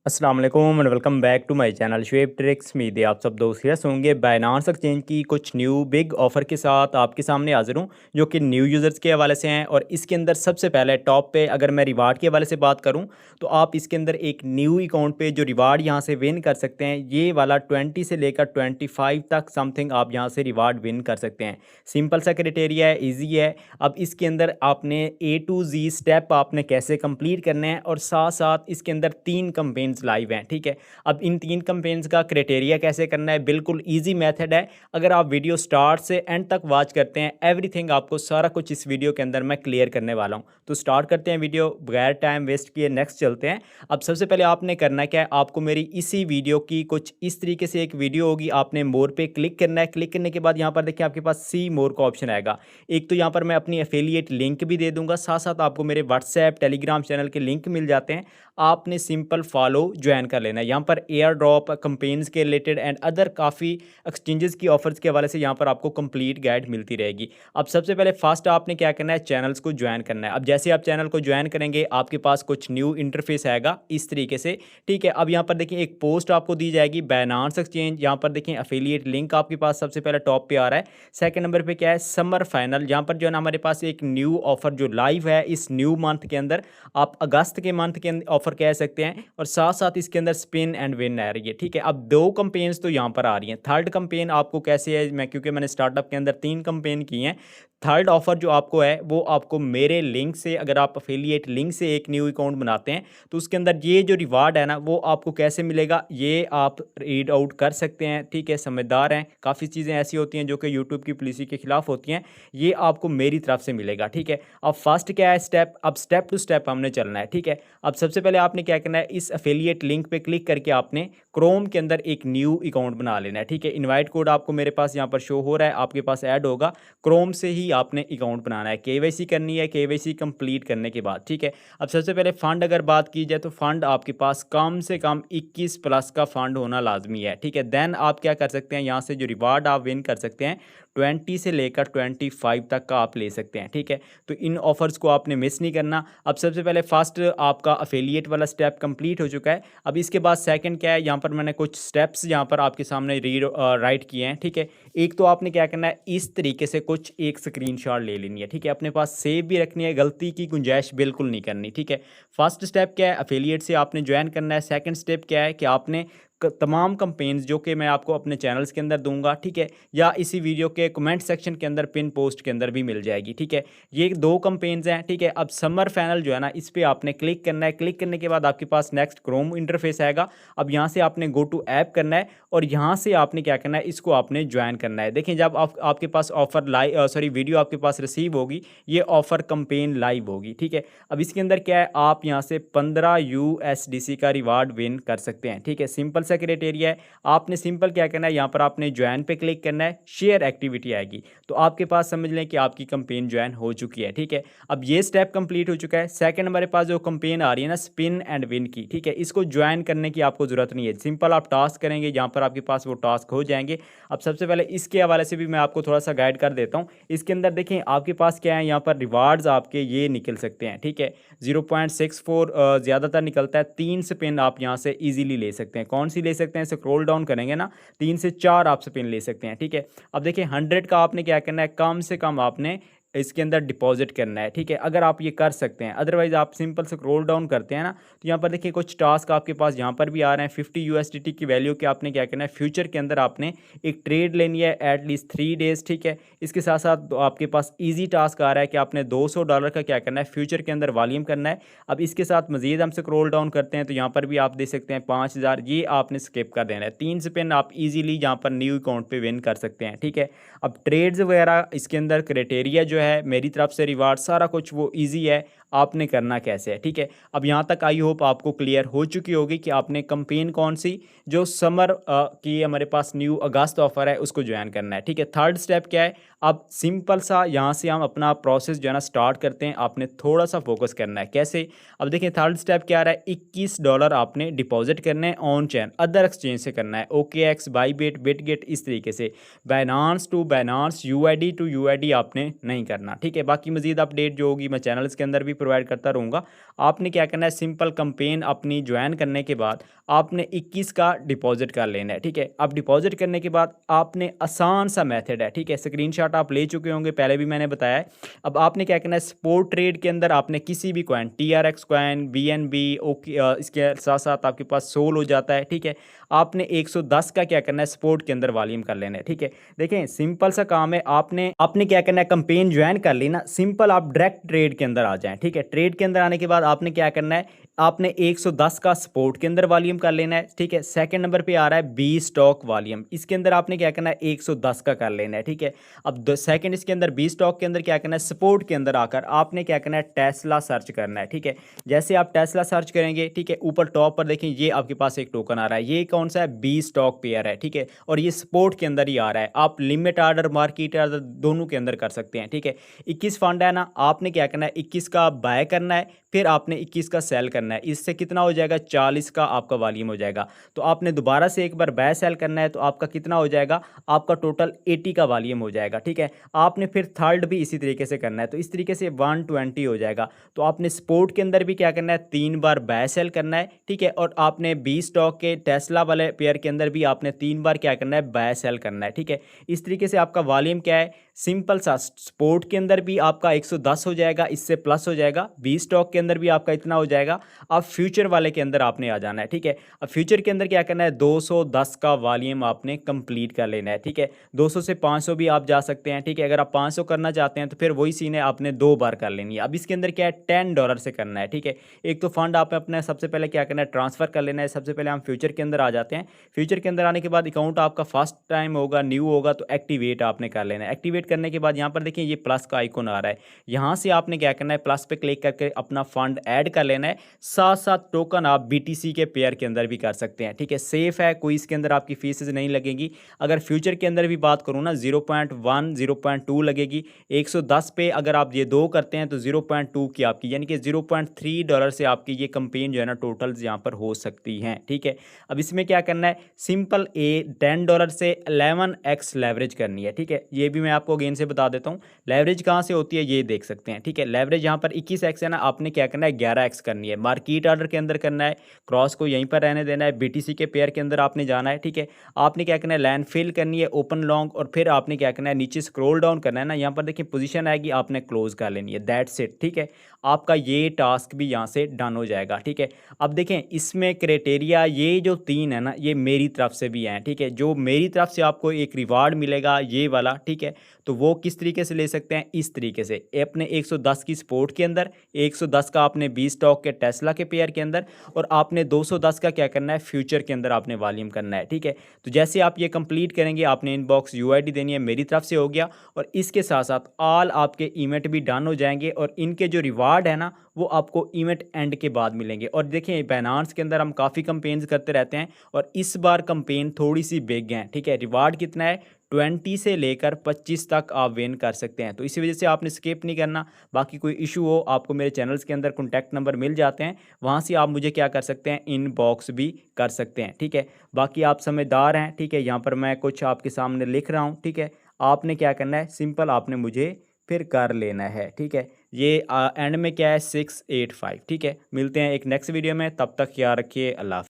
अस्सलाम वालेकुम and welcome back to my channel Shoaib tricks. उम्मीद है आप सब दोस्त खैरियत से होंगे। बाइनांस एक्सचेंज की कुछ न्यू बिग ऑफर के साथ आपके सामने हाजिर हूँ, जो कि न्यू यूज़र्स के हवाले से हैं। और इसके अंदर सबसे पहले टॉप पे अगर मैं रिवार्ड के हवाले से बात करूँ, तो आप इसके अंदर एक न्यू अकाउंट पे जो रिवार्ड यहाँ से विन कर सकते हैं, ये वाला 20 से लेकर 25 तक समथिंग आप यहाँ से रिवार्ड विन कर सकते हैं। सिंपल सा क्राइटेरिया है, ईजी है। अब इसके अंदर आपने A to Z स्टेप आपने कैसे कंप्लीट करने हैं, और साथ साथ इसके अंदर 3 कैंपेन्स लाइव हैं। ठीक है, अब इन 3 कैंपेन्स का क्राइटेरिया कैसे करना है, बिल्कुल ईजी मेथड है। अगर आप वीडियो स्टार्ट से एंड तक वॉच करते हैं, एवरीथिंग आपको सारा कुछ इस वीडियो के अंदर मैं क्लियर करने वाला हूँ। तो स्टार्ट करते हैं वीडियो बगैर टाइम वेस्ट किए, नेक्स्ट चलते हैं। अब सबसे पहले आपने करना क्या है, आपको मेरी इसी वीडियो की कुछ इस तरीके से एक वीडियो होगी, आपने मोर पे क्लिक करना है। क्लिक करने के बाद यहाँ पर देखिए आपके पास सी मोर का ऑप्शन आएगा। एक तो यहाँ पर मैं अपनी एफिलिएट लिंक भी दे दूंगा, साथ साथ आपको मेरे व्हाट्सएप टेलीग्राम चैनल के लिंक मिल जाते हैं। आपने सिंपल फॉलो ज्वाइन कर लेना है। यहाँ पर एयर ड्रॉप कंपेन्स के रिलेटेड एंड अदर काफ़ी एक्सचेंजेस की ऑफर्स के हवाले से यहाँ पर आपको कंप्लीट गाइड मिलती रहेगी। अब सबसे पहले फर्स्ट आपने क्या करना है, चैनल्स को ज्वाइन करना है। अब जैसे आप चैनल को ज्वाइन करेंगे, आपके पास कुछ न्यू इंटरफेस आएगा इस तरीके से। ठीक है, अब यहाँ पर देखिए एक पोस्ट आपको दी जाएगी बाइनांस एक्सचेंज। यहाँ पर देखिए एफिलिएट लिंक आपके पास सबसे पहले टॉप पे आ रहा है। सेकंड नंबर पे क्या है, समर फाइनल। यहाँ पर जो है ना हमारे पास एक न्यू ऑफर जो लाइव है इस न्यू मंथ के अंदर, आप अगस्त के मंथ के ऑफर कह सकते हैं। और साथ साथ इसके अंदर स्पिन एंड विन आ रही है। ठीक है, अब 2 कंपेन्स तो यहाँ पर आ रही हैं। थर्ड कंपेन आपको कैसे है, मैं क्योंकि मैंने स्टार्टअप के अंदर 3 कंपेन की हैं, थर्ड ऑफर जो आपको है वो आपको मेरे लिंक से, अगर आप अफिलिएट लिंक से एक न्यू अकाउंट बनाते हैं, तो उसके अंदर ये जो रिवार्ड है ना वो आपको कैसे मिलेगा, ये आप रीड आउट कर सकते हैं। ठीक है, समझदार हैं। काफ़ी चीज़ें ऐसी होती हैं जो कि यूट्यूब की पॉलिसी के खिलाफ होती हैं, ये आपको मेरी तरफ से मिलेगा। ठीक है, अब फर्स्ट क्या है स्टेप, अब स्टेप टू स्टेप हमने चलना है। ठीक है, अब सबसे पहले आपने क्या करना है, इस अफिलिएट लिंक पे क्लिक करके आपने क्रोम के अंदर एक न्यू अकाउंट बना लेना है। ठीक है, इनवाइट कोड आपको मेरे पास यहाँ पर शो हो रहा है, आपके पास ऐड होगा। क्रोम से ही आपने अकाउंट बनाना है, केवाईसी करनी है, केवाईसी कंप्लीट करने के बाद। ठीक है, अब सबसे पहले फ़ंड अगर बात की जाए, तो फ़ंड आपके पास कम से कम 21 प्लस का फ़ंड होना लाजमी है। ठीक है, देन आप क्या कर सकते हैं, यहाँ से जो रिवार्ड आप विन कर सकते हैं 20 से लेकर 25 तक का आप ले सकते हैं। ठीक है, तो इन ऑफर्स को आपने मिस नहीं करना। अब सबसे पहले फर्स्ट आपका अफिलिएट वाला स्टेप कंप्लीट हो चुका है। अब इसके बाद सेकंड क्या है, यहाँ पर मैंने कुछ स्टेप्स यहाँ पर आपके सामने राइट किए हैं। ठीक है, एक तो आपने क्या करना है, इस तरीके से कुछ एक स्क्रीनशॉट ले लेनी है। ठीक है, अपने पास सेव भी रखनी है, गलती की गुंजाइश बिल्कुल नहीं करनी। ठीक है, फर्स्ट स्टेप क्या है, अफिलिएट से आपने ज्वाइन करना है। सेकंड स्टेप क्या है कि आपने तमाम कंपेन्स जो कि मैं आपको अपने चैनल्स के अंदर दूंगा, ठीक है, या इसी वीडियो के कमेंट सेक्शन के अंदर पिन पोस्ट के अंदर भी मिल जाएगी। ठीक है, ये 2 कंपेन्स हैं। ठीक है, अब समर फाइनल जो है ना, इस पर आपने क्लिक करना है। क्लिक करने के बाद आपके पास नेक्स्ट क्रोम इंटरफेस आएगा। अब यहाँ से आपने गो टू ऐप करना है, और यहाँ से आपने क्या करना है, इसको आपने ज्वाइन करना है। देखिए, जब आपके पास ऑफर वीडियो आपके पास रिसीव होगी, ये ऑफर कंपेन लाइव होगी। ठीक है, अब इसके अंदर क्या है, आप यहाँ से 15 USDC का रिवार्ड विन कर सकते हैं। ठीक है, सिंपल सा क्राइटेरिया है। आपने सिंपल क्या करना है, यहाँ पर आपने ज्वाइन पे क्लिक करना है, शेयर एक्टिविटी आएगी, तो आपके पास समझ लें कि आपकी कंपेन ज्वाइन हो चुकी है। ठीक है, अब ये स्टेप कंप्लीट हो चुका है। सेकंड हमारे पास जो कंपेन आ रही है ना, स्पिन एंड विन की, ठीक है, इसको ज्वाइन करने की आपको जरूरत नहीं है। सिंपल आप टास्क करेंगे, यहाँ पर आपके पास वो टास्क हो जाएंगे। अब सबसे पहले इसके हवाले से भी मैं आपको थोड़ा सा गाइड कर देता हूँ। इसके अंदर देखें आपके पास क्या है, यहाँ पर रिवार्ड्स आपके ये निकल सकते हैं। ठीक है, 0.64 ज़्यादातर निकलता है। 3 स्पिन आप यहाँ से इजीली ले सकते हैं। कौन सी ले सकते हैं, स्क्रॉल डाउन करेंगे ना, 3 से 4 आप स्पिन ले सकते हैं। ठीक है, अब देखिए 100 का आपने क्या करना है, कम से कम आपने इसके अंदर डिपॉजिट करना है। ठीक है, अगर आप ये कर सकते हैं, अदरवाइज आप सिंपल स्क्रॉल डाउन करते हैं ना, तो यहाँ पर देखिए कुछ टास्क आपके पास यहाँ पर भी आ रहे हैं। 50 USDT की वैल्यू के आपने क्या करना है, फ्यूचर के अंदर आपने एक ट्रेड लेनी है एटलीस्ट 3 डेज। ठीक है, इसके साथ साथ आपके पास ईजी टास्क आ रहा है कि आपने $200 का क्या करना है, फ्यूचर के अंदर वॉल्यूम करना है। अब इसके साथ मजीद हम स्क्रॉल डाउन करते हैं, तो यहाँ पर भी आप देख सकते हैं 5000, ये आपने स्किप कर देना है। 3 स्पिन आप इजीली यहाँ पर न्यू अकाउंट पे विन कर सकते हैं। ठीक है, अब ट्रेड्स वगैरह इसके अंदर क्राइटेरिया जो है, मेरी तरफ से रिवार्ड सारा कुछ वो ईजी है, आपने करना कैसे है। ठीक है, अब यहाँ तक आई होप आपको क्लियर हो चुकी होगी कि आपने कंपेन कौन सी, जो समर की हमारे पास न्यू अगस्त ऑफर है, उसको ज्वाइन करना है। ठीक है, थर्ड स्टेप क्या है, अब सिंपल सा यहाँ से हम अपना प्रोसेस जो है ना स्टार्ट करते हैं। आपने थोड़ा सा फोकस करना है, कैसे, अब देखिए थर्ड स्टेप क्या आ रहा है, $21 आपने डिपॉजिट करने हैं ऑन चैन, अदर एक्सचेंज से करना है, OKX, बाईबिट, बिटगेट, इस तरीके से। Binance to Binance, UID to UID आपने नहीं करना। ठीक है, बाकी मजीद अपडेट जो होगी मैं चैनल्स के अंदर भी प्रोवाइड करता रहूँगा। आपने क्या करना है, सिंपल कैंपेन अपनी ज्वाइन करने के बाद आपने 21 का डिपॉजिट कर लेना है, ठीक है। अब डिपॉजिट करने के बाद आपने आसान सा मेथड है, ठीक है, स्क्रीनशॉट आप ले चुके होंगे, पहले भी मैंने बताया है। अब आपने क्या करना है, स्पोर्ट ट्रेड के अंदर आपने किसी भी coin, TRX coin, BNB, okay, इसके साथ साथ आपके पास सोल हो जाता है, ठीक है। आपने 110 का क्या करना है, स्पोर्ट के अंदर वॉल्यूम कर लेना है, ठीक है। देखें सिंपल सा काम है, आपने आपने क्या करना है, कैंपेन ज्वाइन कर ली ना, सिंपल आप डायरेक्ट ट्रेड के अंदर आ जाएं, ठीक है। ट्रेड के अंदर आने के बाद आपने क्या करना है, आपने 110 का सपोर्ट के अंदर वॉल्यूम कर लेना है, ठीक है। सेकंड नंबर पे आ रहा है बी स्टॉक वॉल्यूम, इसके अंदर आपने क्या करना है, 110 का कर लेना है, ठीक है। अब सेकंड इसके अंदर बी स्टॉक के अंदर क्या करना है, सपोर्ट के अंदर आकर आपने क्या करना है, टेस्ला सर्च करना है, ठीक है। जैसे आप टेस्ला सर्च करेंगे, ठीक है, ऊपर टॉप पर देखें ये आपके पास एक टोकन आ रहा है, ये कौन सा है, बी स्टॉक पेयर है, ठीक है, और ये सपोर्ट के अंदर ही आ रहा है। आप लिमिट आर्डर, मार्केट आर्डर दोनों के अंदर कर सकते हैं, ठीक है। 21 फंड है ना, आपने क्या करना है, 21 का बाय करना है, फिर आपने 21 का सेल करना है, इससे कितना हो जाएगा, 40 का आपका वॉल्यूम हो जाएगा। तो आपने दोबारा से एक बार बाय सेल करना है, तो आपका कितना हो जाएगा, आपका टोटल 80 का वॉल्यूम हो जाएगा, ठीक है। आपने फिर थर्ड भी इसी तरीके से करना है, तो इस तरीके से 120 हो जाएगा। तो आपने स्पोर्ट के अंदर भी क्या करना है, 3 बार बाय सेल करना है, ठीक है, और आपने बी स्टॉक के टेस्ला वाले पेयर के अंदर भी आपने 3 बार क्या करना है, बाय सेल करना है, ठीक है। इस तरीके से आपका वॉल्यूम क्या है, सिंपल सा, स्पोर्ट के अंदर भी आपका 110 हो जाएगा, इससे प्लस हो जाएगा, बी स्टॉक के अंदर भी आपका इतना हो जाएगा। अब फ्यूचर वाले के अंदर आपने आ जाना है, ठीक है। अब फ्यूचर के अंदर क्या करना है, 210 का वॉल्यूम आपने कंप्लीट कर लेना है, ठीक है। 200 से 500 भी आप जा सकते हैं, ठीक है। अगर आप 500 करना चाहते हैं तो फिर वही सीन है, आपने 2 बार कर लेनी है। अब इसके अंदर क्या है, $10 से करना है, ठीक है। एक तो फंड आपने अपने सबसे पहले क्या करना है, ट्रांसफ़र कर लेना है। सबसे पहले हम फ्यूचर के अंदर आ जाते हैं। फ्यूचर के अंदर आने के बाद अकाउंट आपका फर्स्ट टाइम होगा, न्यू होगा, तो एक्टिवेट आपने कर लेना है। एक्टिवेट करने के बाद यहाँ पर देखिए ये प्लस का आइकॉन आ रहा है, यहाँ से आपने क्या करना है, प्लस पे क्लिक करके अपना फंड ऐड कर लेना है। साथ साथ टोकन आप BTC के पेयर के अंदर भी कर सकते हैं, ठीक है। सेफ है, कोई इसके अंदर आपकी फीसेज नहीं लगेगी। अगर फ्यूचर के अंदर भी बात करूँ ना, 0.1 0.2 लगेगी। 110 पे अगर आप ये 2 करते हैं तो 0.2 की आपकी, यानी कि $0.3 से आपकी ये कंपेन जो है ना टोटल यहाँ पर हो सकती हैं, ठीक है। अब इसमें क्या करना है, सिंपल $10 से 11x लेवरेज करनी है, ठीक है। ये भी मैं आपको अगेन से बता देता हूँ, लेवरेज कहाँ से होती है ये देख सकते हैं, ठीक है। लेवरेज यहाँ पर 21x है ना, आपने क्या करना है, 11x करनी है। मार्केट आर्डर के अंदर करना है, क्रॉस को यहीं पर रहने देना है, BTC के पेयर के अंदर आपने जाना है, ठीक है। आपने क्या करना है, लाइन फिल करनी है, ओपन लॉन्ग, और फिर आपने क्या करना है, नीचे स्क्रॉल डाउन करना है ना, यहाँ पर देखिए पोजीशन आएगी, आपने क्लोज कर लेनी है, दैट्स इट, ठीक है। आपका ये टास्क भी यहाँ से डन हो जाएगा, ठीक है। अब देखें इसमें क्राइटेरिया ये जो 3 है ना, ये मेरी तरफ से भी हैं, ठीक है। जो मेरी तरफ से आपको एक रिवार्ड मिलेगा ये वाला, ठीक है, तो वो किस तरीके से ले सकते हैं, इस तरीके से अपने 110 की सपोर्ट के अंदर, 110 का आपने बी स्टॉक के टेस्ला के पेयर के अंदर, और आपने 210 का क्या करना है, फ्यूचर के अंदर आपने वॉल्यूम करना है, ठीक है। तो जैसे आप ये कंप्लीट करेंगे, आपने इनबॉक्स UID देनी है, मेरी तरफ से हो गया, और इसके साथ साथ ऑल आपके इवेंट भी डन हो जाएंगे, और इनके जो रिवार्ड है ना वो आपको इवेंट एंड के बाद मिलेंगे। और देखिए बाइनेंस के अंदर हम काफ़ी कंपेन्स करते रहते हैं, और इस बार कंपेन थोड़ी सी बिग हैं, ठीक है। रिवार्ड कितना है, 20 से लेकर 25 तक आप विन कर सकते हैं, तो इसी वजह से आपने स्किप नहीं करना। बाकी कोई इशू हो, आपको मेरे चैनल्स के अंदर कॉन्टैक्ट नंबर मिल जाते हैं, वहाँ से आप मुझे क्या कर सकते हैं, इनबॉक्स भी कर सकते हैं, ठीक है। बाकी आप समझदार हैं, ठीक है। यहाँ पर मैं कुछ आपके सामने लिख रहा हूँ, ठीक है। आपने क्या करना है, सिंपल आपने मुझे फिर कर लेना है, ठीक है। ये एंड में क्या है, 685, ठीक है। मिलते हैं एक नेक्स्ट वीडियो में, तब तक ख्याल रखिए, अल्लाह हाफ़िज़।